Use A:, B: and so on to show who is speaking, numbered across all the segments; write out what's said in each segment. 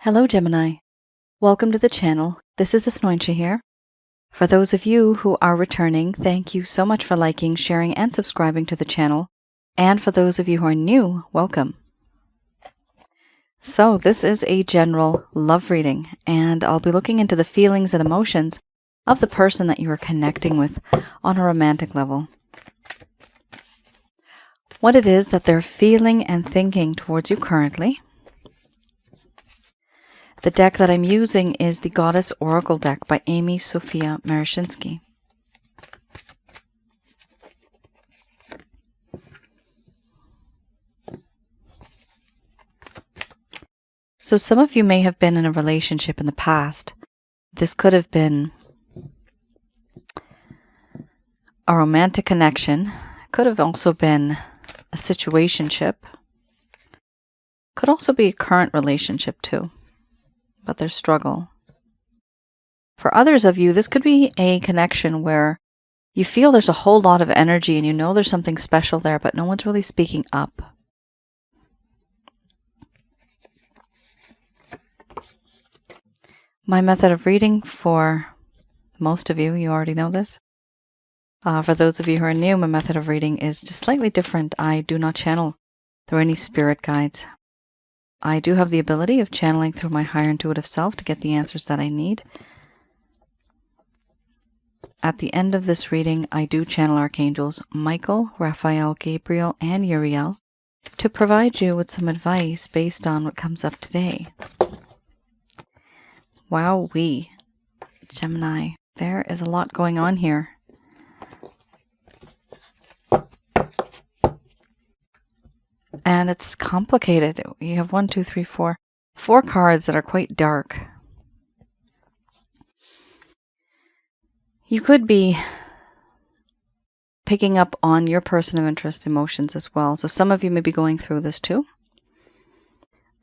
A: Hello, Gemini. Welcome to the channel. This is Asnointia here. For those of you who are returning, thank you so much for liking, sharing, and subscribing to the channel. And for those of you who are new, welcome. So this is a general love reading, and I'll be looking into the feelings and emotions of the person that you are connecting with on a romantic level. What it is that they're feeling and thinking towards you currently. The deck that I'm using is the Goddess Oracle deck by Amy Sophia Marashinsky. So some of you may have been in a relationship in the past. This could have been a romantic connection. Could have also been a situationship. Could also be a current relationship too. But there's struggle. For others of you, this could be a connection where you feel there's a whole lot of energy and you know there's something special there, but no one's really speaking up. My method of reading, for most of you, you already know this. For those of you who are new, my method of reading is just slightly different. I do not channel through any spirit guides. I do have the ability of channeling through my higher intuitive self to get the answers that I need. At the end of this reading, I do channel Archangels Michael, Raphael, Gabriel, and Uriel to provide you with some advice based on what comes up today. Wowee, Gemini, there is a lot going on here. And it's complicated. You have 4 cards that are quite dark. You could be picking up on your person of interest emotions as well. So some of you may be going through this too.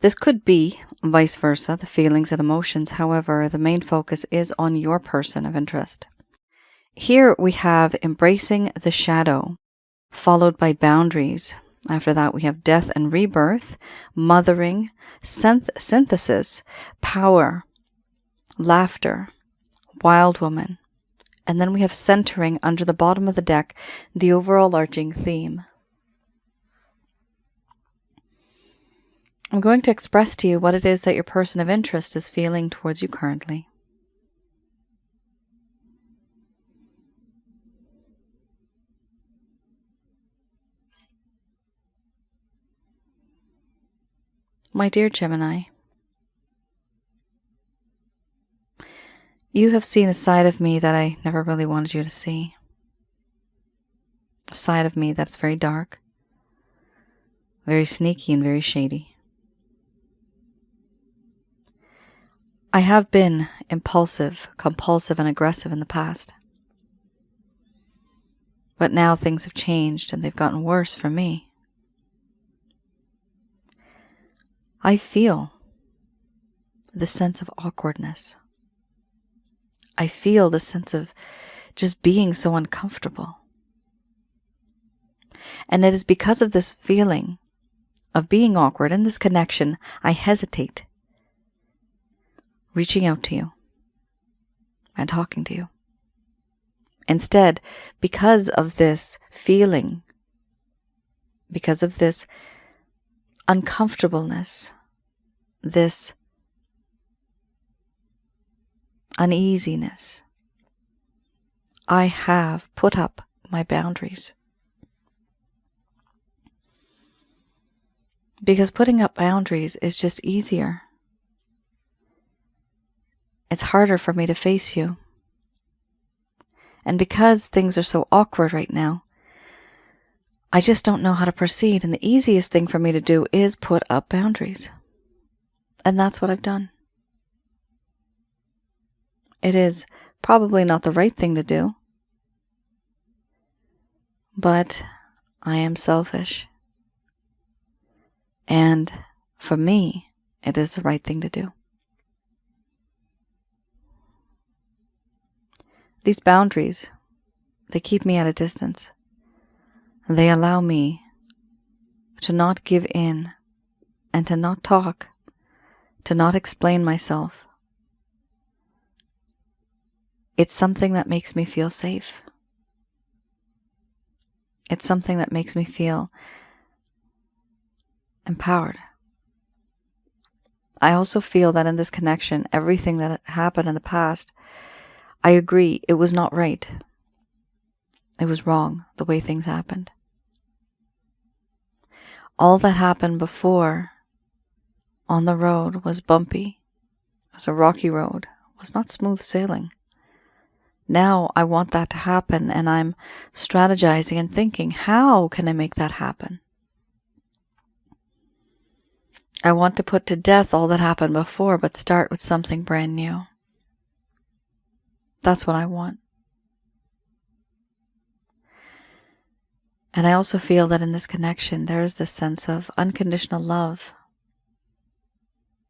A: This could be vice versa, the feelings and emotions. However, the main focus is on your person of interest. Here we have embracing the shadow, followed by boundaries. After that, we have death and rebirth, mothering, synthesis, power, laughter, wild woman. And then we have centering under the bottom of the deck, the overall arching theme. I'm going to express to you what it is that your person of interest is feeling towards you currently. My dear Gemini, you have seen a side of me that I never really wanted you to see. A side of me that's very dark, very sneaky, and very shady. I have been impulsive, compulsive, and aggressive in the past. But now things have changed and they've gotten worse for me. I feel the sense of awkwardness. I feel the sense of just being so uncomfortable. And it is because of this feeling of being awkward in this connection, I hesitate reaching out to you and talking to you. Instead, because of this feeling, because of this uncomfortableness, this uneasiness, I have put up my boundaries. Because putting up boundaries is just easier. It's harder for me to face you. And because things are so awkward right now, I just don't know how to proceed, and the easiest thing for me to do is put up boundaries. And that's what I've done. It is probably not the right thing to do, but I am selfish. And for me, it is the right thing to do. These boundaries, they keep me at a distance. They allow me to not give in and to not talk to not explain myself. It's something that makes me feel safe. It's something that makes me feel empowered. I also feel that in this connection, everything that happened in the past, I agree, it was not right. It was wrong, the way things happened. All that happened before on the road was bumpy. It was a rocky road. It was not smooth sailing. Now I want that to happen, and I'm strategizing and thinking, how can I make that happen? I want to put to death all that happened before, but start with something brand new. That's what I want. And I also feel that in this connection, there is this sense of unconditional love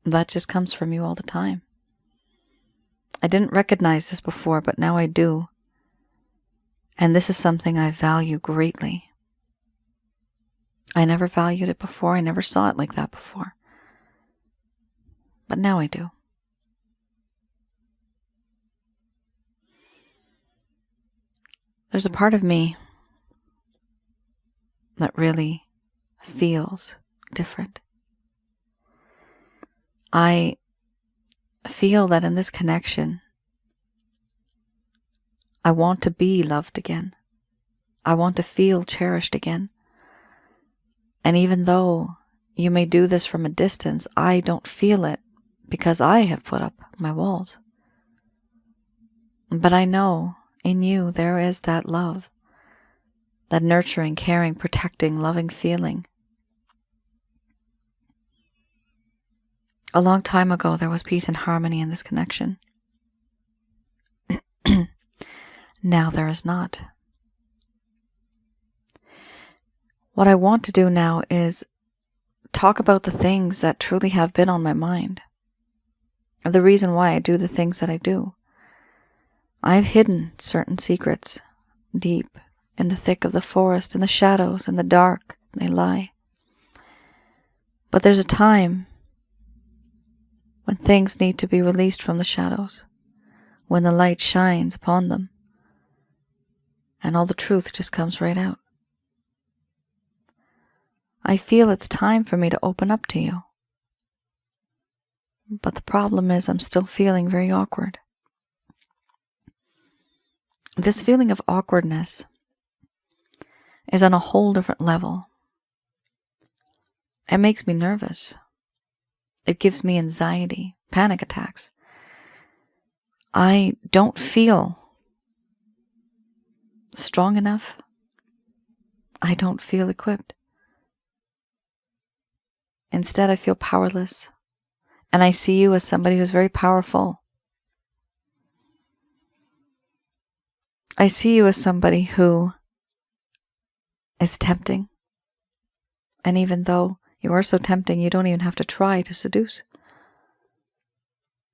A: that just comes from you all the time. I didn't recognize this before, but now I do. And this is something I value greatly. I never valued it before. I never saw it like that before. But now I do. There's a part of me that really feels different. I feel that in this connection, I want to be loved again. I want to feel cherished again. And even though you may do this from a distance, I don't feel it because I have put up my walls. But I know in you there is that love, that nurturing, caring, protecting, loving feeling. A long time ago, there was peace and harmony in this connection. Now there is not. What I want to do now is talk about the things that truly have been on my mind. The reason why I do the things that I do. I've hidden certain secrets deep in the thick of the forest, in the shadows, in the dark. They lie. But there's a time when things need to be released from the shadows, when the light shines upon them, and all the truth just comes right out. I feel it's time for me to open up to you. But the problem is I'm still feeling very awkward. This feeling of awkwardness is on a whole different level. It makes me nervous. It gives me anxiety, panic attacks. I don't feel strong enough. I don't feel equipped. Instead, I feel powerless. And I see you as somebody who's very powerful. I see you as somebody who is tempting. And even though you are so tempting, you don't even have to try to seduce.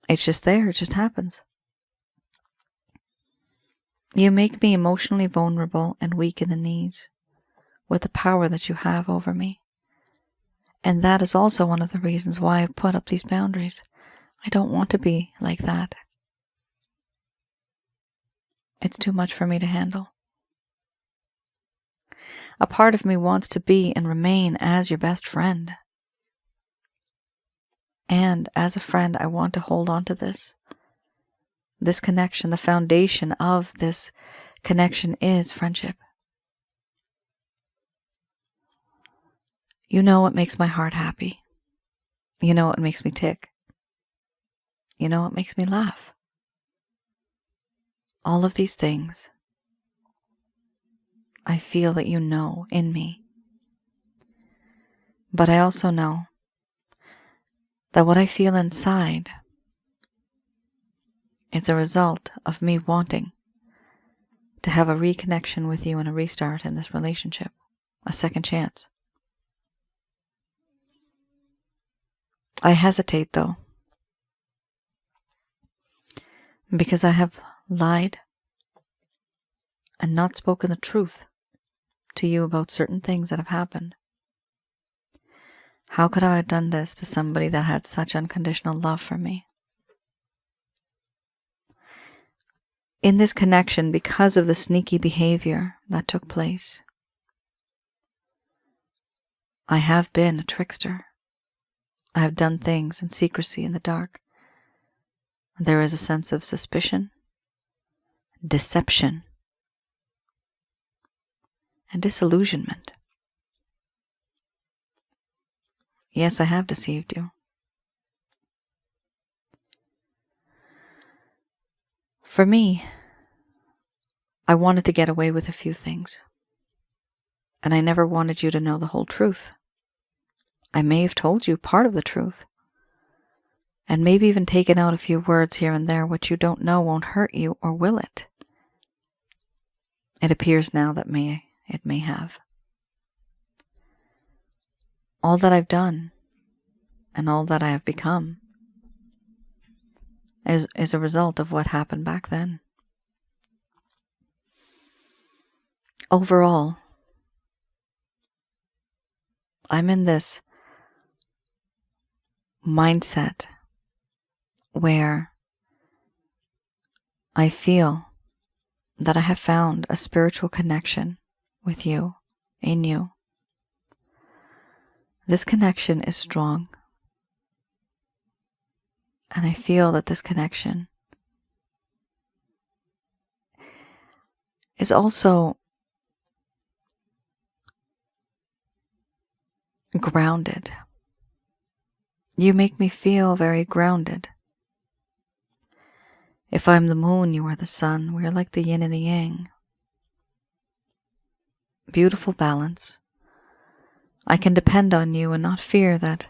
A: It's just there, it just happens. You make me emotionally vulnerable and weak in the knees with the power that you have over me. And that is also one of the reasons why I put up these boundaries. I don't want to be like that. It's too much for me to handle. A part of me wants to be and remain as your best friend. And as a friend, I want to hold on to this. This connection, the foundation of this connection is friendship. You know what makes my heart happy. You know what makes me tick. You know what makes me laugh. All of these things, I feel that you know in me. But I also know that what I feel inside is a result of me wanting to have a reconnection with you and a restart in this relationship, a second chance. I hesitate, though, because I have lied and not spoken the truth to you about certain things that have happened. How could I have done this to somebody that had such unconditional love for me? In this connection, because of the sneaky behavior that took place, I have been a trickster. I have done things in secrecy in the dark. There is a sense of suspicion, deception, and disillusionment. Yes, I have deceived you. For me, I wanted to get away with a few things, and I never wanted you to know the whole truth. I may have told you part of the truth, and maybe even taken out a few words here and there. What you don't know won't hurt you, or will it? It appears now that it may have. All that I've done and all that I have become is a result of what happened back then. Overall, I'm in this mindset where I feel that I have found a spiritual connection with you, in you. This connection is strong. And I feel that this connection is also grounded. You make me feel very grounded. If I'm the moon, you are the sun. We are like the yin and the yang. Beautiful balance. I can depend on you and not fear that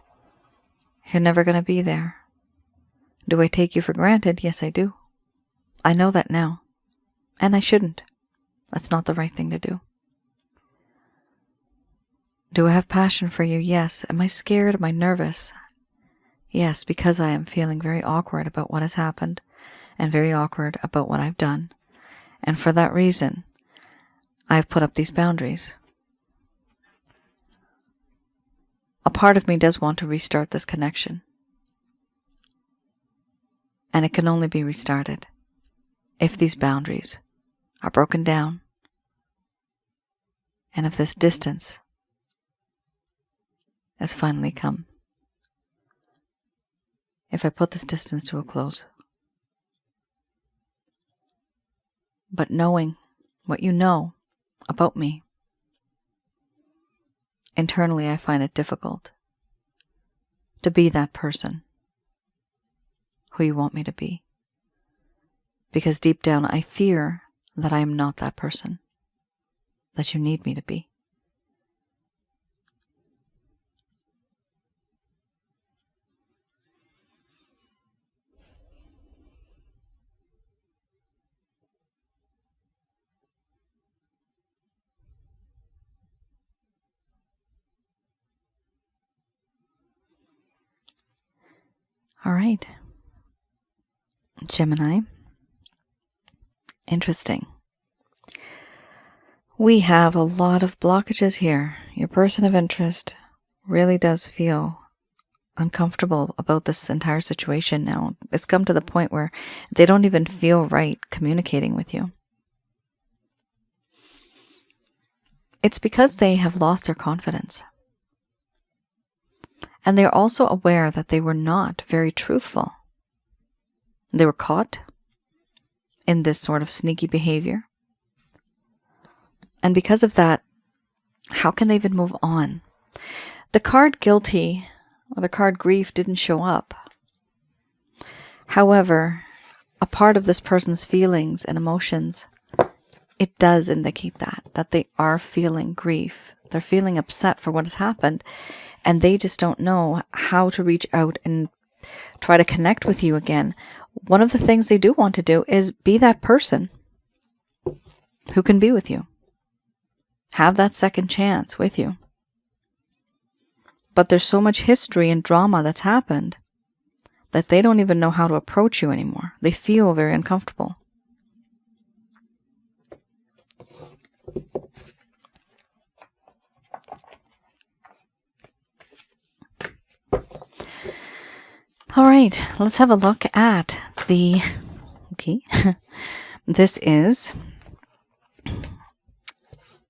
A: you're never going to be there. Do I take you for granted? Yes, I do. I know that now. And I shouldn't. That's not the right thing to do. Do I have passion for you? Yes. Am I scared? Am I nervous? Yes, because I am feeling very awkward about what has happened and very awkward about what I've done. And for that reason, I've put up these boundaries. A part of me does want to restart this connection. And it can only be restarted if these boundaries are broken down and if this distance has finally come. If I put this distance to a close. But knowing what you know about me, internally I find it difficult to be that person who you want me to be. Because deep down I fear that I am not that person that you need me to be. All right. Gemini. Interesting. We have a lot of blockages here. Your person of interest really does feel uncomfortable about this entire situation now. It's come to the point where they don't even feel right communicating with you. It's because they have lost their confidence. And they're also aware that they were not very truthful. They were caught in this sort of sneaky behavior. And because of that, how can they even move on? The card guilty or the card grief didn't show up. However, a part of this person's feelings and emotions, it does indicate that they are feeling grief. They're feeling upset for what has happened, and they just don't know how to reach out and try to connect with you again. One of the things they do want to do is be that person who can be with you. Have that second chance with you. But there's so much history and drama that's happened that they don't even know how to approach you anymore. They feel very uncomfortable. All right, let's have a look at okay, this is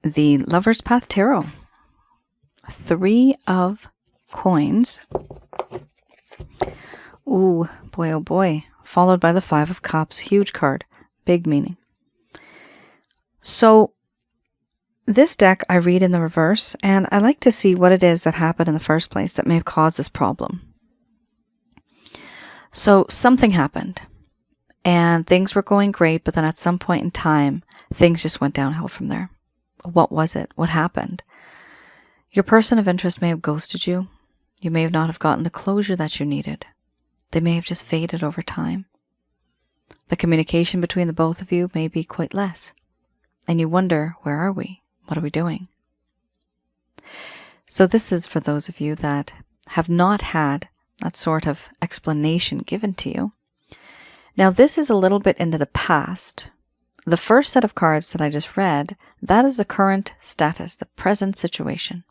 A: the Lover's Path Tarot. 3 of coins. Ooh, boy, oh boy. Followed by the 5 of cups. Huge card. Big meaning. So, this deck I read in the reverse, and I like to see what it is that happened in the first place that may have caused this problem. So, something happened, and things were going great, but then at some point in time, things just went downhill from there. What was it? What happened? Your person of interest may have ghosted you. You may not have gotten the closure that you needed. They may have just faded over time. The communication between the both of you may be quite less. And you wonder, where are we? What are we doing? So this is for those of you that have not had that sort of explanation given to you. Now this is a little bit into the past. The first set of cards that I just read, that is the current status, the present situation.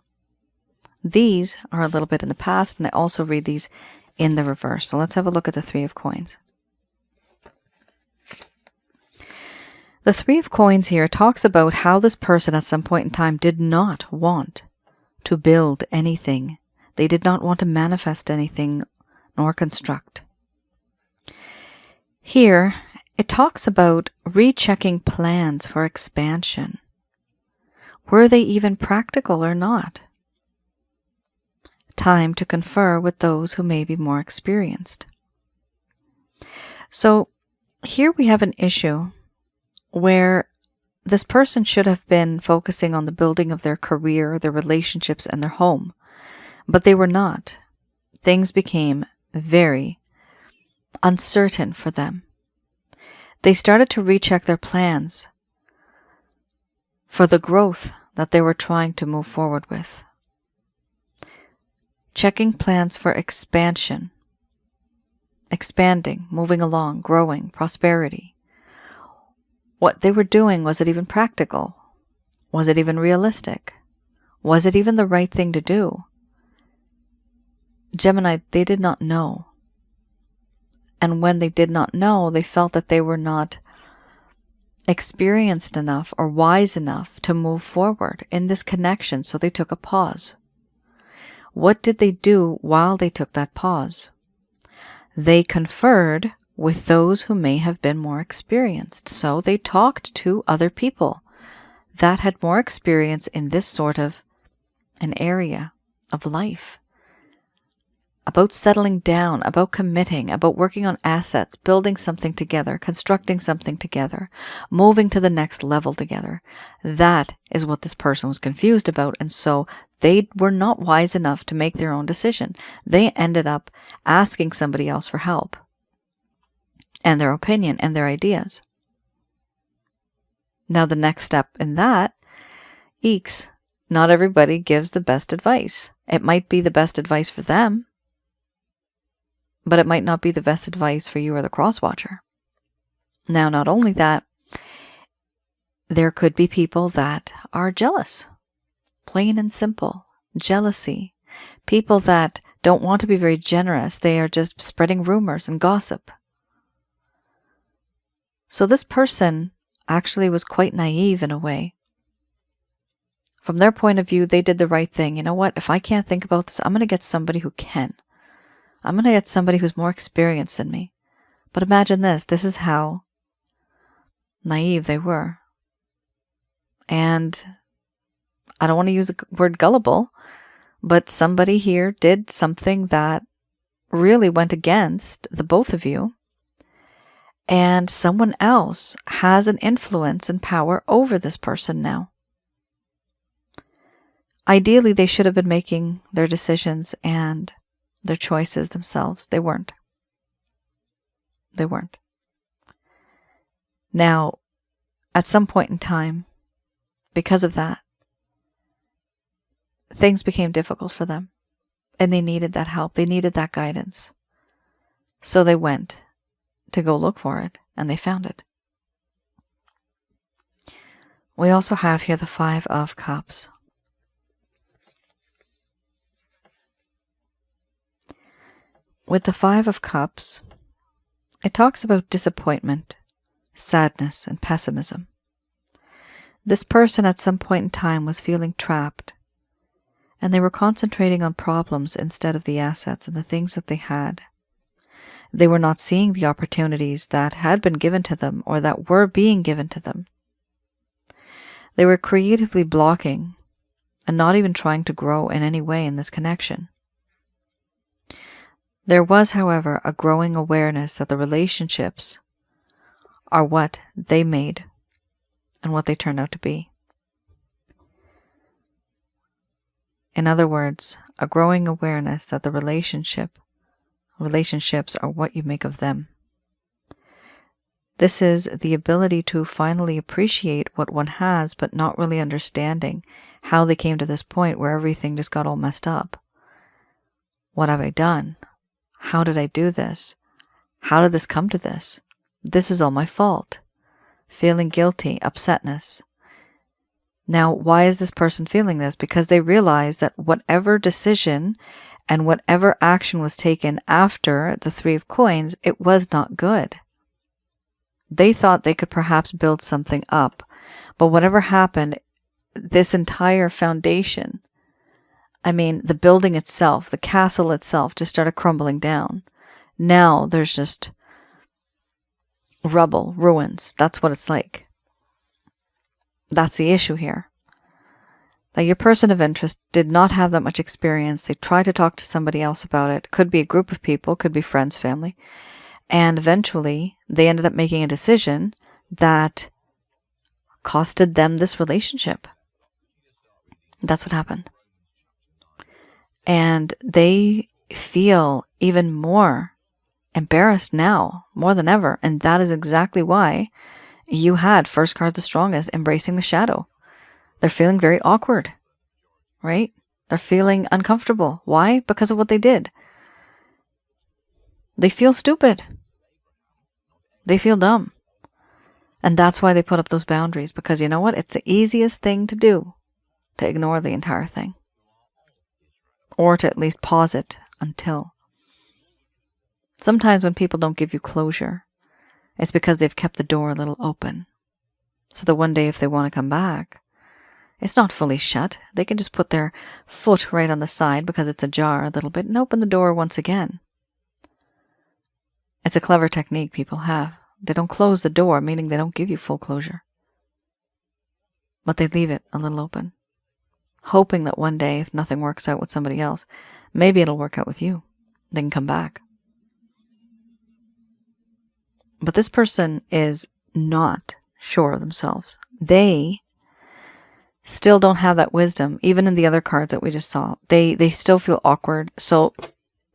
A: These are a little bit in the past, and I also read these in the reverse. So let's have a look at the 3 of coins. The 3 of coins here talks about how this person at some point in time did not want to build anything. They did not want to manifest anything nor construct. Here, it talks about rechecking plans for expansion. Were they even practical or not? Time to confer with those who may be more experienced. So here we have an issue where this person should have been focusing on the building of their career, their relationships, and their home, but they were not. Things became very uncertain for them. They started to recheck their plans for the growth that they were trying to move forward with. Checking plans for expansion, expanding, moving along, growing, prosperity. What they were doing, was it even practical? Was it even realistic? Was it even the right thing to do? Gemini, they did not know. And when they did not know, they felt that they were not experienced enough or wise enough to move forward in this connection, so they took a pause. What did they do while they took that pause? They conferred with those who may have been more experienced. So they talked to other people that had more experience in this sort of an area of life. About settling down, about committing, about working on assets, building something together, constructing something together, moving to the next level together. That is what this person was confused about, and so they were not wise enough to make their own decision. They ended up asking somebody else for help and their opinion and their ideas. Now the next step in that, not everybody gives the best advice. It might be the best advice for them, but it might not be the best advice for you or the cross-watcher. Now, not only that, there could be people that are jealous. Plain and simple. Jealousy. People that don't want to be very generous. They are just spreading rumors and gossip. So this person actually was quite naive in a way. From their point of view, they did the right thing. You know what? If I can't think about this, I'm going to get somebody who can. I'm going to get somebody who's more experienced than me. But imagine this. This is how naive they were. And I don't want to use the word gullible, but somebody here did something that really went against the both of you. And someone else has an influence and power over this person now. Ideally, they should have been making their decisions and their choices themselves. They weren't. They weren't. Now, at some point in time, because of that, things became difficult for them. And they needed that help. They needed that guidance. So they went to go look for it, and they found it. We also have here the 5 of Cups. with the Five of Cups, it talks about disappointment, sadness, and pessimism. This person at some point in time was feeling trapped, and they were concentrating on problems instead of the assets and the things that they had. They were not seeing the opportunities that had been given to them or that were being given to them. They were creatively blocking and not even trying to grow in any way in this connection. There was, however, a growing awareness that the relationships are what they made and what they turned out to be. In other words, a growing awareness that the relationships are what you make of them. This is the ability to finally appreciate what one has, but not really understanding how they came to this point where everything just got all messed up. What have I done? How did I do this? How did this come to this? This is all my fault. Feeling guilty, upsetness. Now, why is this person feeling this? Because they realize that whatever decision and whatever action was taken after the Three of Coins, it was not good. They thought they could perhaps build something up, but whatever happened, this entire foundation, the building itself, the castle itself, just started crumbling down. Now there's just rubble, ruins. That's what it's like. That's the issue here. That your person of interest did not have that much experience. They tried to talk to somebody else about it. Could be a group of people, could be friends, family. And eventually, they ended up making a decision that costed them this relationship. That's what happened. And they feel even more embarrassed now, more than ever. And that is exactly why you had first card's the strongest, embracing the shadow. They're feeling very awkward, right? They're feeling uncomfortable. Why? Because of what they did. They feel stupid. They feel dumb. And that's why they put up those boundaries, because you know what? It's the easiest thing to do, to ignore the entire thing. Or to at least pause it until. Sometimes when people don't give you closure, it's because they've kept the door a little open. So that one day if they want to come back, it's not fully shut. They can just put their foot right on the side because it's ajar a little bit and open the door once again. It's a clever technique people have. They don't close the door, meaning they don't give you full closure. But they leave it a little open, hoping that one day, if nothing works out with somebody else, maybe it'll work out with you. They can come back. But this person is not sure of themselves. They still don't have that wisdom, even in the other cards that we just saw. They still feel awkward. So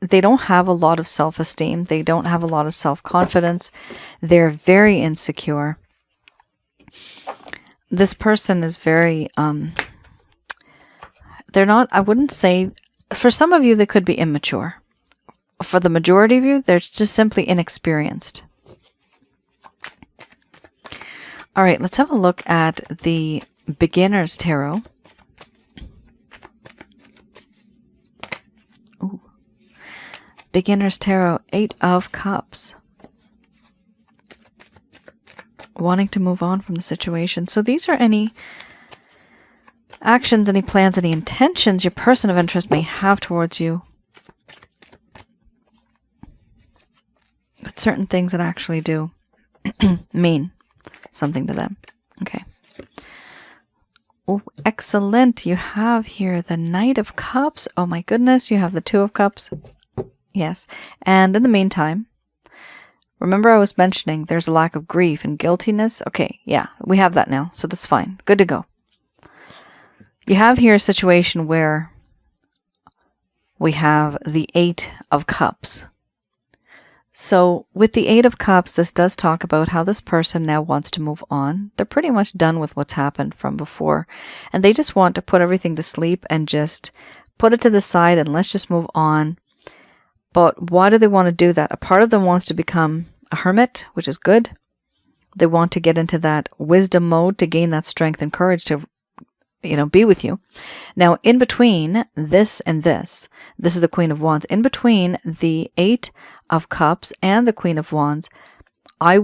A: they don't have a lot of self-esteem. They don't have a lot of self-confidence. They're very insecure. This person is very, they're not, I wouldn't say, for some of you, they could be immature. For the majority of you, they're just simply inexperienced. All right, let's have a look at the Beginner's Tarot. Ooh. Beginner's Tarot, 8 of Cups. Wanting to move on from the situation. So these are any actions, any plans, any intentions your person of interest may have towards you. But certain things that actually do mean something to them. Okay. Oh, excellent. You have here the Knight of Cups. Oh my goodness. You have the Two of Cups. Yes. And in the meantime, remember I was mentioning there's a lack of grief and guiltiness. Okay. Yeah, we have that now. So that's fine. Good to go. You have here a situation where we have the Eight of Cups. So with the Eight of Cups, this does talk about how this person now wants to move on. They're pretty much done with what's happened from before. And they just want to put everything to sleep and just put it to the side and let's just move on. But why do they want to do that? A part of them wants to become a hermit, which is good. They want to get into that wisdom mode to gain that strength and courage to, be with you. Now, in between this and this is the Queen of Wands. In between the Eight of Cups and the Queen of Wands, I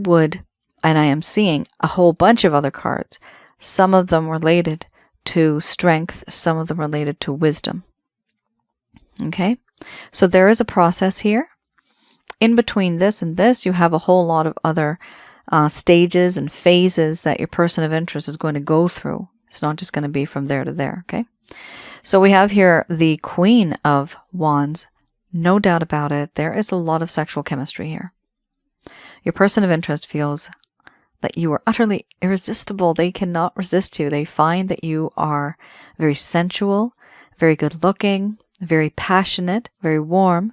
A: am seeing a whole bunch of other cards. Some of them related to strength, some of them related to wisdom. Okay? So there is a process here. In between this and this, you have a whole lot of other stages and phases that your person of interest is going to go through. It's not just going to be from there to there, okay? So we have here the Queen of Wands. No doubt about it, there is a lot of sexual chemistry here. Your person of interest feels that you are utterly irresistible. They cannot resist you. They find that you are very sensual, very good looking, very passionate, very warm.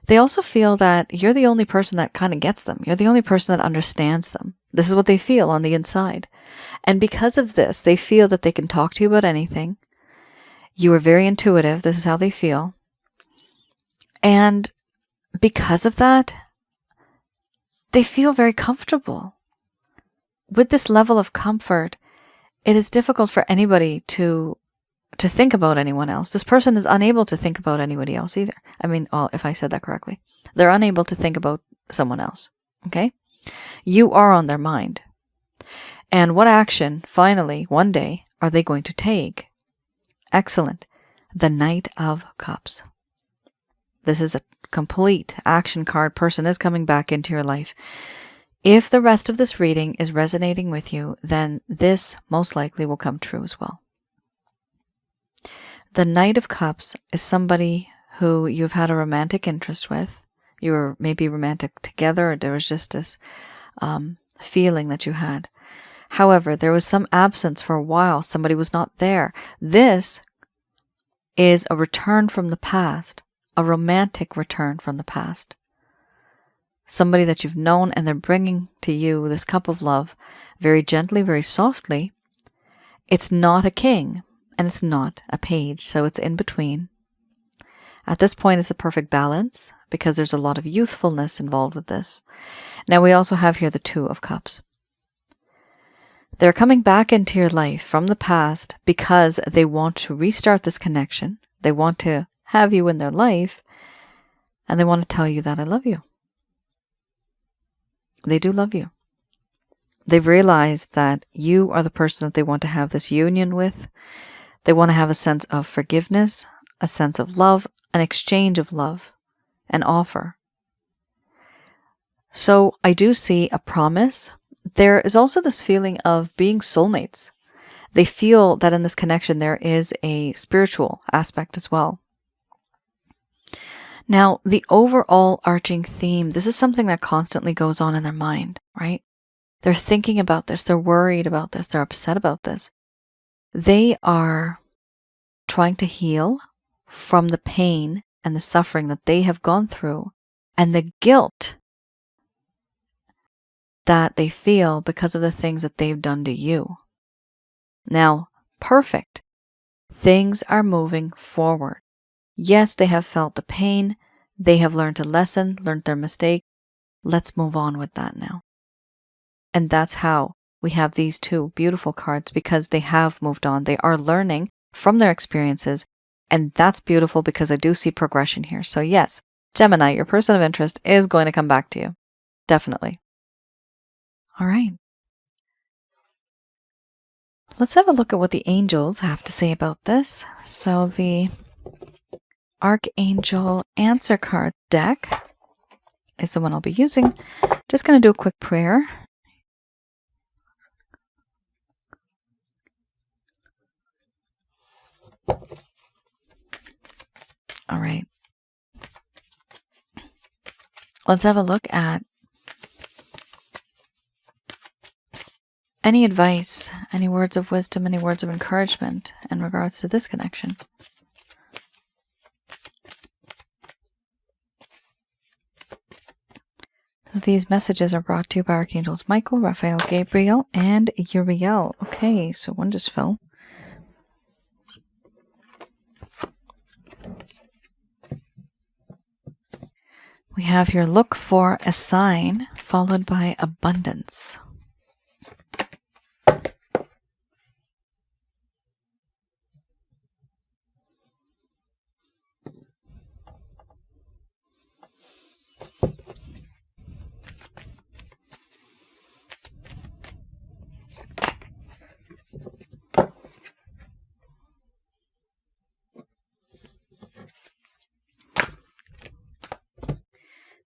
A: They also feel that you're the only person that kind of gets them. You're the only person that understands them. This is what they feel on the inside. And because of this, they feel that they can talk to you about anything. You are very intuitive. This is how they feel. And because of that, they feel very comfortable. With this level of comfort, it is difficult for anybody to think about anyone else. This person is unable to think about anybody else either. I mean, if I said that correctly. They're unable to think about someone else. Okay? You are on their mind. And what action, finally, one day, are they going to take? Excellent. The Knight of Cups. This is a complete action card. Person is coming back into your life. If the rest of this reading is resonating with you, then this most likely will come true as well. The Knight of Cups is somebody who you've had a romantic interest with. You were maybe romantic together, or there was just this feeling that you had. However, there was some absence for a while. Somebody was not there. This is a return from the past, a romantic return from the past. Somebody that you've known, and they're bringing to you this cup of love very gently, very softly. It's not a king, and it's not a page, so it's in between. At this point, it's a perfect balance because there's a lot of youthfulness involved with this. Now, we also have here the Two of Cups. They're coming back into your life from the past because they want to restart this connection. They want to have you in their life, and they want to tell you that I love you. They do love you. They've realized that you are the person that they want to have this union with. They want to have a sense of forgiveness, a sense of love, an exchange of love, an offer. So I do see a promise. There is also this feeling of being soulmates. They feel that in this connection there is a spiritual aspect as well. Now, the overall arching theme, this is something that constantly goes on in their mind, right? They're thinking about this. They're worried about this. They're upset about this. They are trying to heal from the pain and the suffering that they have gone through and the guilt that they feel because of the things that they've done to you. Now, perfect. Things are moving forward. Yes, they have felt the pain. They have learned a lesson, learned their mistake. Let's move on with that now. And that's how we have these two beautiful cards, because they have moved on. They are learning from their experiences. And that's beautiful because I do see progression here. So yes, Gemini, your person of interest is going to come back to you. Definitely. All right. Let's have a look at what the angels have to say about this. So the Archangel Answer Card deck is the one I'll be using. Just going to do a quick prayer. All right. Let's have a look at any advice, any words of wisdom, any words of encouragement in regards to this connection. So these messages are brought to you by Archangels Michael, Raphael, Gabriel, and Uriel. Okay, so one just fell. We have here, look for a sign followed by abundance.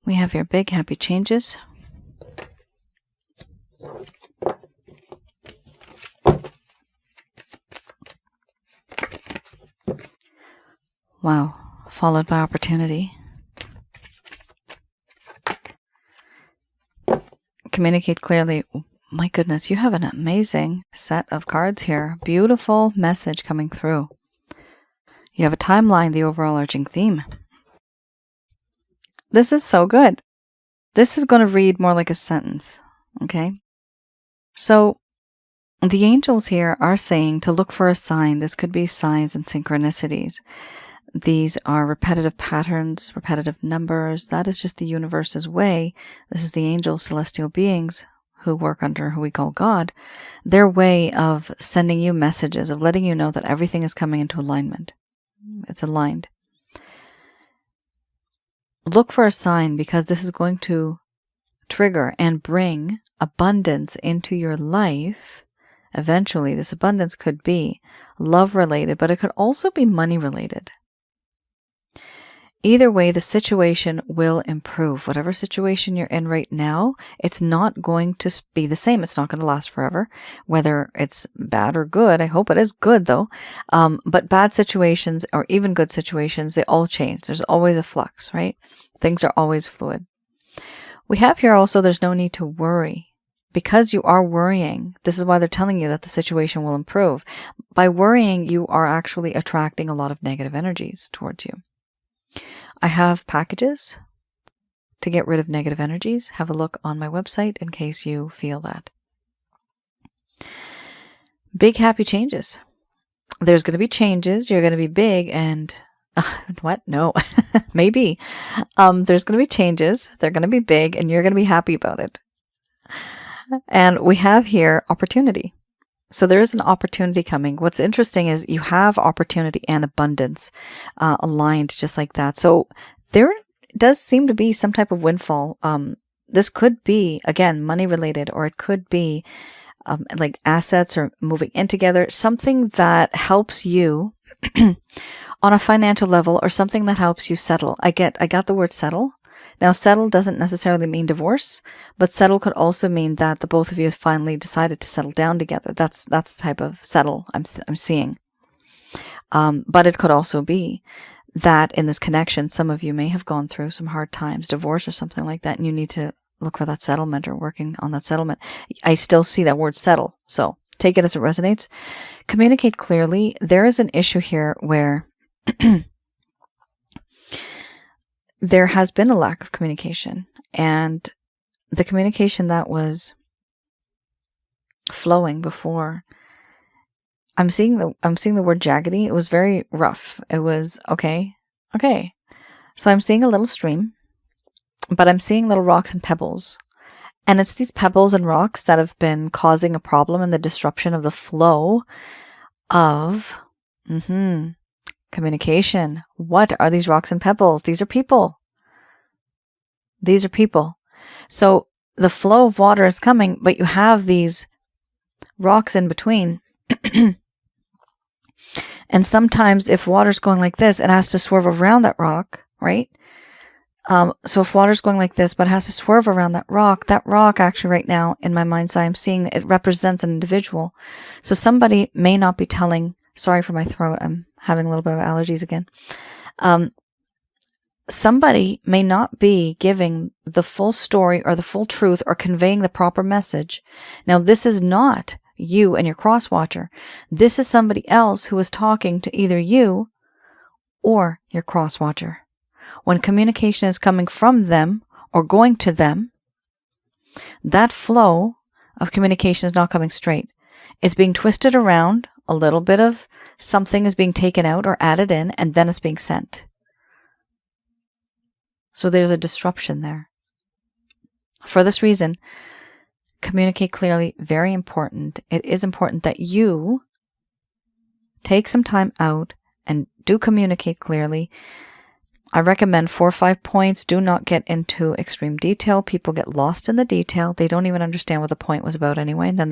A: We have your big happy changes. Wow. Followed by opportunity. Communicate clearly. My goodness, you have an amazing set of cards here. Beautiful message coming through. You have a timeline, the overall arching theme. This is so good. This is going to read more like a sentence, okay? So, the angels here are saying to look for a sign. This could be signs and synchronicities. These are repetitive patterns, repetitive numbers. That is just the universe's way. This is the angels, celestial beings who work under who we call God. Their way of sending you messages, of letting you know that everything is coming into alignment. It's aligned. Look for a sign, because this is going to trigger and bring abundance into your life. Eventually, this abundance could be love related, but it could also be money related. Either way, the situation will improve. Whatever situation you're in right now, it's not going to be the same. It's not going to last forever. Whether it's bad or good, I hope it is good though. But bad situations or even good situations, they all change. There's always a flux, right? Things are always fluid. We have here also, there's no need to worry. Because you are worrying, this is why they're telling you that the situation will improve. By worrying, you are actually attracting a lot of negative energies towards you. I have packages to get rid of negative energies. Have a look on my website in case you feel that. Big happy changes. There's going to be changes. You're going to be big and... what? No. Maybe. There's going to be changes. They're going to be big and you're going to be happy about it. And we have here opportunity. So there is an opportunity coming. What's interesting is you have opportunity and abundance aligned just like that. So there does seem to be some type of windfall. This could be, again, money related, or it could be like assets or moving in together, something that helps you on a financial level, or something that helps you settle. I got the word settle. Now, settle doesn't necessarily mean divorce, but settle could also mean that the both of you have finally decided to settle down together. That's the type of settle I'm seeing. But it could also be that in this connection, some of you may have gone through some hard times, divorce or something like that, and you need to look for that settlement or working on that settlement. I still see that word settle, so take it as it resonates. Communicate clearly. There is an issue here where there has been a lack of communication, and the communication that was flowing before, I'm seeing the word jaggedy. It was very rough. It was okay. So I'm seeing a little stream, but I'm seeing little rocks and pebbles, and it's these pebbles and rocks that have been causing a problem in the disruption of the flow of communication. What are these rocks and pebbles? These are people. These are people. So the flow of water is coming, but you have these rocks in between. And sometimes if water's going like this, it has to swerve around that rock, right? So if water's going like this, but it has to swerve around that rock actually right now in my mind's eye, I'm seeing that it represents an individual. So somebody may not be telling, sorry for my throat, I'm having a little bit of allergies again. Somebody may not be giving the full story or the full truth or conveying the proper message. Now, this is not you and your cross-watcher. This is somebody else who is talking to either you or your cross-watcher. When communication is coming from them or going to them, that flow of communication is not coming straight. It's being twisted around. A little bit of something is being taken out or added in, and then it's being sent. So there's a disruption there. For this reason, communicate clearly, very important. It is important that you take some time out and do communicate clearly. I recommend 4 or 5 points. Do not get into extreme detail. People get lost in the detail. They don't even understand what the point was about anyway, and then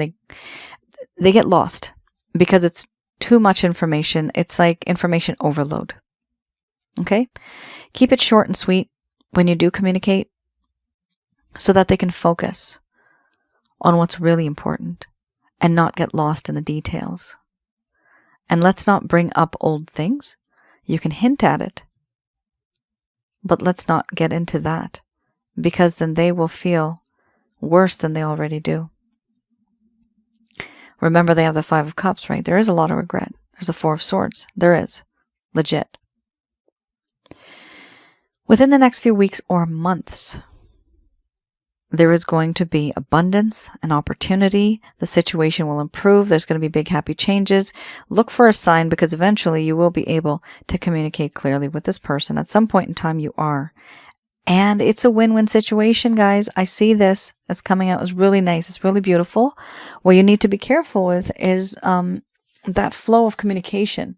A: they get lost because it's too much information. It's like information overload. Okay? Keep it short and sweet when you do communicate. so that they can focus on what's really important and not get lost in the details. And let's not bring up old things. You can hint at it, but let's not get into that, because then they will feel worse than they already do. Remember, they have the Five of Cups, right? There is a lot of regret. There's a Four of Swords. There is. Legit. Within the next few weeks or months, there is going to be abundance and opportunity. The situation will improve. There's going to be big, happy changes. Look for a sign, because eventually you will be able to communicate clearly with this person. At some point in time, you are. And it's a win-win situation, guys. I see this as coming out as really nice. It's really beautiful. What you need to be careful with is that flow of communication,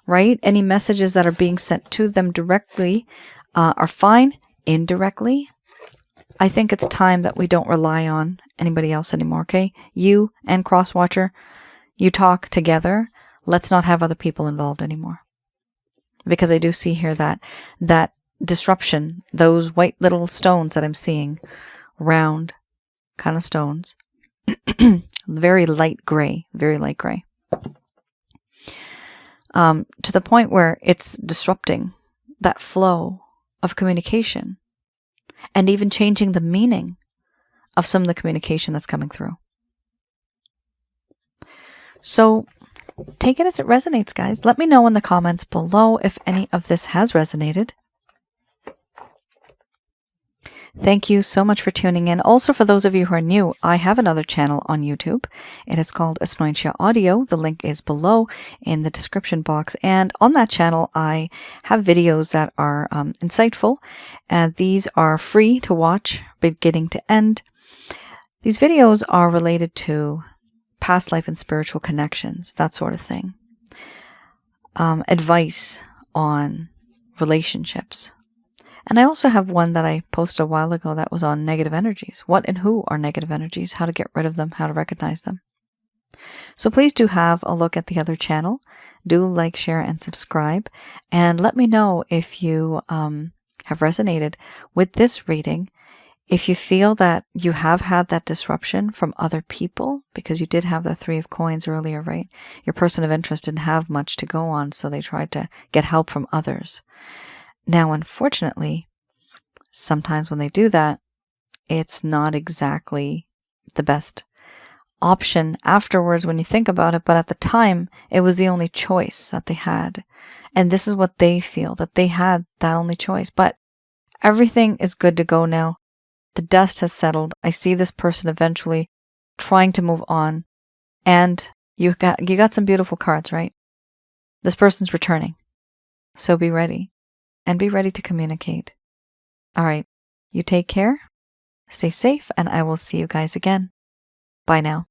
A: right? Any messages that are being sent to them directly are fine. Indirectly, I think it's time that we don't rely on anybody else anymore, okay? You and Crosswatcher, you talk together. Let's not have other people involved anymore. Because I do see here that disruption, those white little stones that I'm seeing, round kind of stones, very light gray, to the point where it's disrupting that flow of communication and even changing the meaning of some of the communication that's coming through. So take it as it resonates, guys. Let me know in the comments below if any of this has resonated. Thank you so much for tuning in. Also, for those of you who are new, I have another channel on YouTube. It is called Asnointia Audio. The link is below in the description box. And on that channel, I have videos that are insightful. These are free to watch, beginning to end. These videos are related to past life and spiritual connections, that sort of thing. Advice on relationships. And I also have one that I posted a while ago that was on negative energies. What and who are negative energies? How to get rid of them, how to recognize them. So please do have a look at the other channel. Do like, share, and subscribe. And let me know if you have resonated with this reading. If you feel that you have had that disruption from other people, because you did have the Three of Coins earlier, right? Your person of interest didn't have much to go on, so they tried to get help from others. Now, unfortunately, sometimes when they do that, it's not exactly the best option afterwards when you think about it, but at the time, it was the only choice that they had. And this is what they feel, that they had that only choice. But everything is good to go now. The dust has settled. I see this person eventually trying to move on. And you got some beautiful cards, right? This person's returning. So be ready. And be ready to communicate. All right. You take care. Stay safe. And I will see you guys again. Bye now.